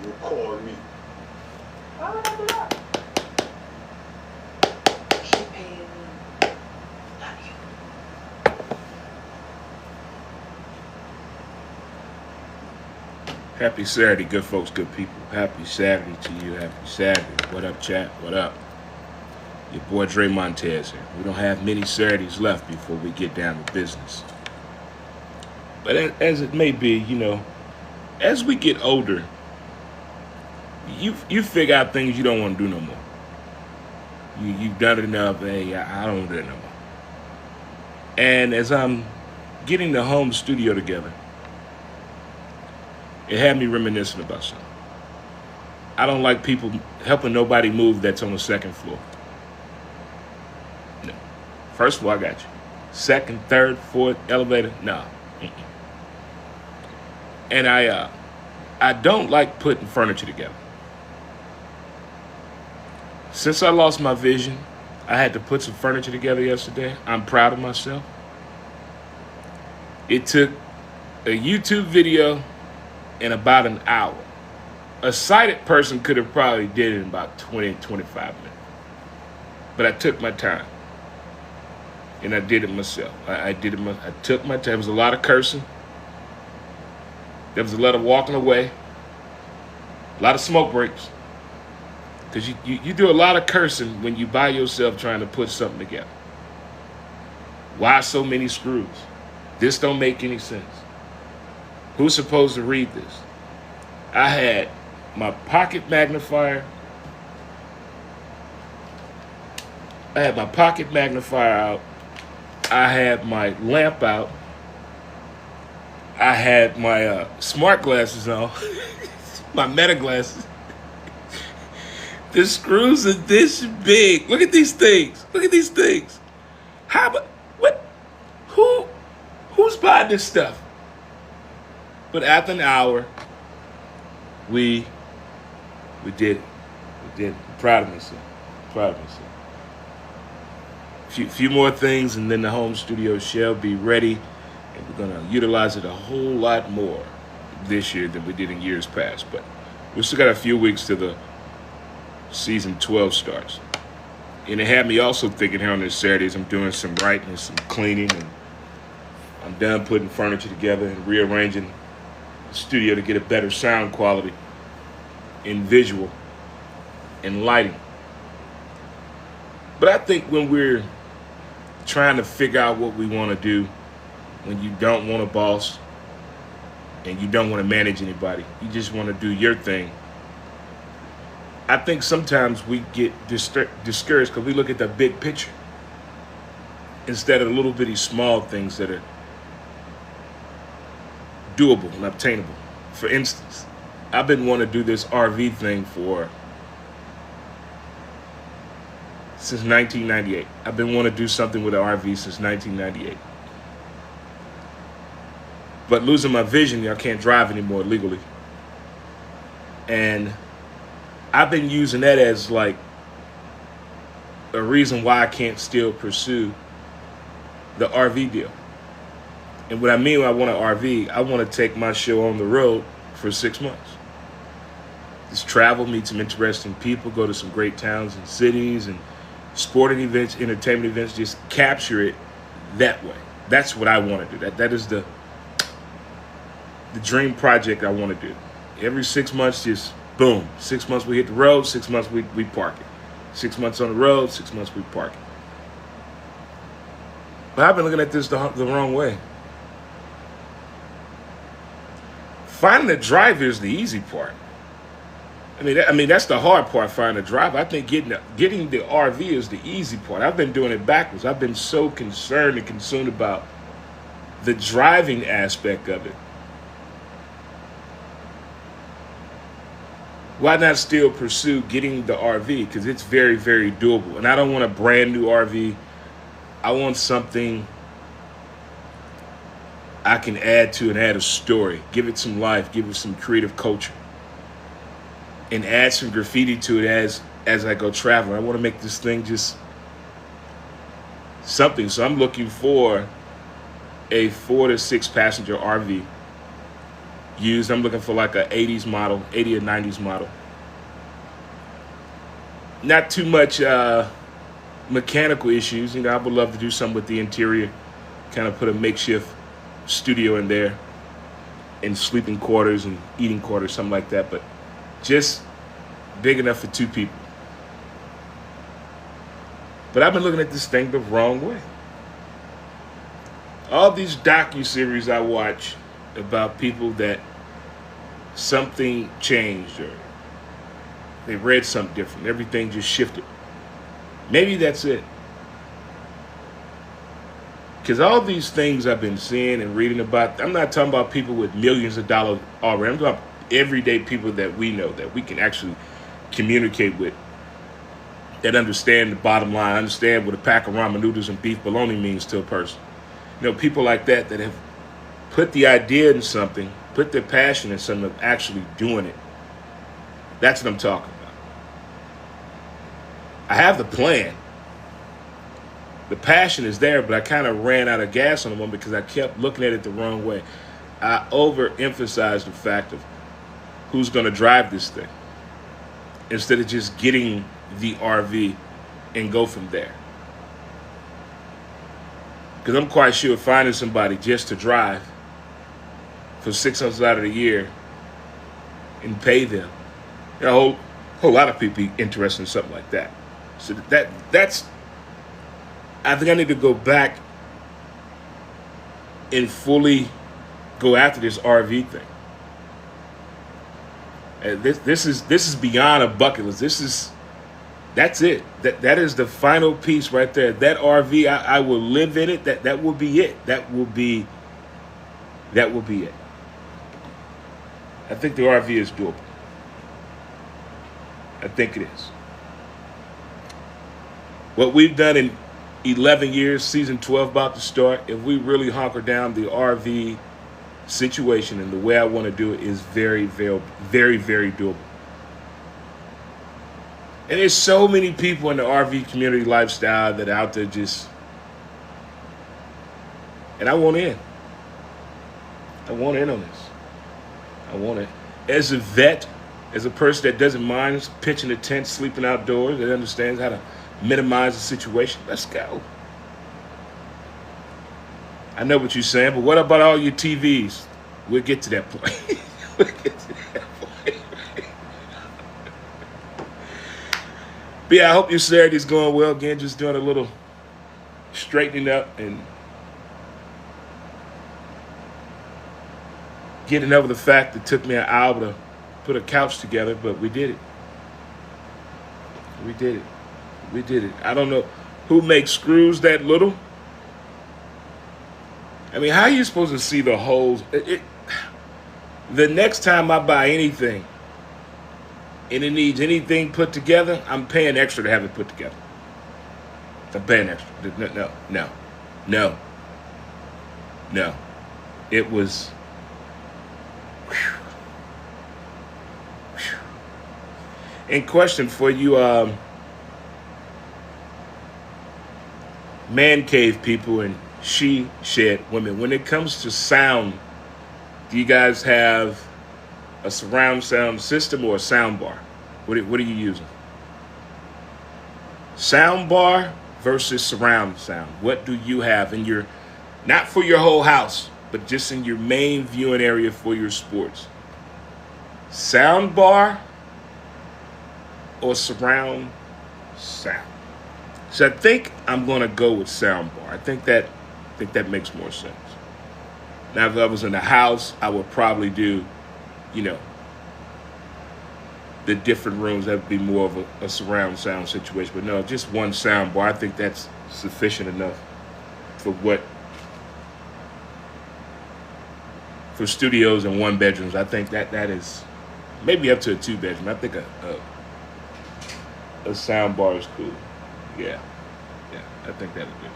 You're calling me. Why would I do that? She paying me, not you. Happy Saturday, good folks, good people. Happy Saturday to you. Happy Saturday. What up, chat? What up? Your boy Dre Montez here. We don't have many Saturdays left before we get down to business. But as it may be, as we get older, you figure out things you don't want to do no more. You've done it enough. Hey, I don't want to do it no more. And as I'm getting the home studio together, it had me reminiscing about something. I don't like people helping nobody move that's on the second floor. No. First floor, I got you. Second, third, fourth, elevator, no. Mm-mm. And I don't like putting furniture together. Since I lost my vision, I had to put some furniture together yesterday. I'm proud of myself. It took a YouTube video in about an hour. A sighted person could have probably did it in about 20, 25 minutes. But I took my time. And I did it myself. I took my time. There was a lot of cursing. There was a lot of walking away. A lot of smoke breaks. Because you do a lot of cursing when you by yourself trying to put something together. Why so many screws? This don't make any sense. Who's supposed to read this? I had my pocket magnifier. I had my pocket magnifier out. I had my lamp out. I had my smart glasses on. My meta glasses. The screws are this big. Look at these things. Look at these things. What? Who's buying this stuff? But after an hour, we did it. We did it. I'm proud of myself. Proud of myself. Few more things, and then the home studio shall be ready, and we're gonna utilize it a whole lot more this year than we did in years past. But we still got a few weeks to the season 12 starts. And it had me also thinking here on this Saturdays, I'm doing some writing and some cleaning, and I'm done putting furniture together and rearranging the studio to get a better sound quality in visual and lighting. But I think when we're trying to figure out what we want to do, when you don't want a boss and you don't want to manage anybody, you just want to do your thing, I think sometimes we get discouraged because we look at the big picture instead of the little bitty small things that are doable and obtainable. For instance, I've been wanting to do this RV thing since 1998. I've been wanting to do something with an RV since 1998. But losing my vision, I can't drive anymore legally. And I've been using that as like a reason why I can't still pursue the RV deal. And what I mean when I want an RV, I want to take my show on the road for 6 months. Just travel, meet some interesting people, go to some great towns and cities and sporting events, entertainment events, just capture it that way. That's what I want to do. That is the dream project I want to do. Every 6 months, just boom. 6 months we hit the road, 6 months we park it. 6 months on the road, 6 months we park it. But I've been looking at this the wrong way. Finding a driver is the easy part. I mean that's the hard part, finding a driver. I think getting the RV is the easy part. I've been doing it backwards. I've been so concerned and consumed about the driving aspect of it. Why not still pursue getting the RV? Because it's very, very doable. And I don't want a brand new RV. I want something I can add to and add a story. Give it some life. Give it some creative culture. And add some graffiti to it as I go traveling. I want to make this thing just something. So I'm looking for a 4 to 6 passenger RV used. I'm looking for like a 80s model, 80 or 90s model. Not too much mechanical issues. I would love to do something with the interior, kind of put a makeshift studio in there, and sleeping quarters and eating quarters, something like that. But just big enough for 2 people. But I've been looking at this thing the wrong way. All these docuseries I watch about people that something changed or they read something different. Everything just shifted. Maybe that's it. Because all these things I've been seeing and reading about, I'm not talking about people with millions of dollars already. I'm talking about everyday people that we know, that we can actually communicate with, that understand the bottom line, understand what a pack of ramen noodles and beef bologna means to a person. People like that have put the idea in something, put their passion in something, of actually doing it. That's what I'm talking about. I have the plan. The passion is there, but I kind of ran out of gas on the one because I kept looking at it the wrong way. I overemphasized the fact of who's going to drive this thing instead of just getting the RV and go from there. Because I'm quite sure finding somebody just to drive for $600 out of the year and pay them, a whole lot of people be interested in something like that. So that's. I think I need to go back and fully go after this RV thing. And this is beyond a bucket list. That's it. That is the final piece right there. That RV, I will live in it. That will be it. That will be it. I think the RV is doable. I think it is. What we've done in 11 years, season 12 about to start, if we really hunker down, the RV situation and the way I want to do it is very, very, very, very doable. And there's so many people in the RV community lifestyle that are out there just, and I want in. I want in on this. I want it. As a vet, as a person that doesn't mind pitching a tent, sleeping outdoors, that understands how to minimize the situation, let's go. I know what you're saying, but what about all your TVs? We'll get to that point. We'll get to that point. But yeah, I hope your Saturday's going well. Again, just doing a little straightening up and getting over the fact that it took me an hour to put a couch together, but we did it. We did it. We did it. I don't know who makes screws that little. I mean, how are you supposed to see the holes? The next time I buy anything and it needs anything put together, I'm paying extra to have it put together. I'm paying extra. No. It was... In question for you, man cave people and she shed women, when it comes to sound, do you guys have a surround sound system or a sound bar? What are you using? Sound bar versus surround sound. What do you have in your, not for your whole house, but just in your main viewing area for your sports? Sound bar or surround sound? So I think I'm going to go with sound bar. I think that makes more sense. Now, if I was in the house, I would probably do, the different rooms. That would be more of a surround sound situation. But no, just one sound bar. I think that's sufficient enough for studios and one bedrooms. I think that is maybe up to a 2-bedroom. I think a sound bar is cool. Yeah, I think that'll do.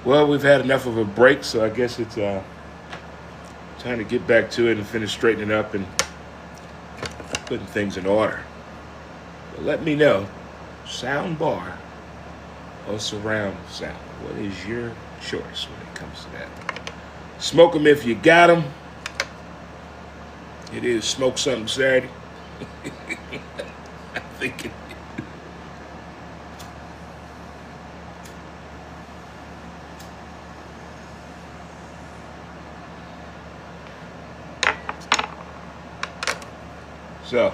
Well, we've had enough of a break, so I guess it's time to get back to it and finish straightening up and putting things in order. But let me know, sound bar or surround sound, what is your choice when it comes to that? Smoke them if you got them. It is Smoke Something Saturday. I think it. So,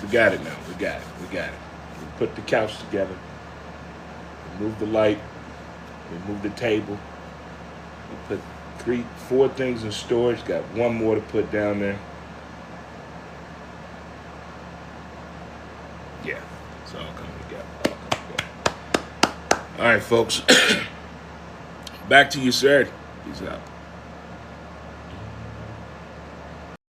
we got it now. We got it. We got it. We put the couch together. We moved the light. We moved the table. We put 4 things in storage. Got one more to put down there. Yeah, it's all coming together. All right, folks. Back to you, sir. Peace out.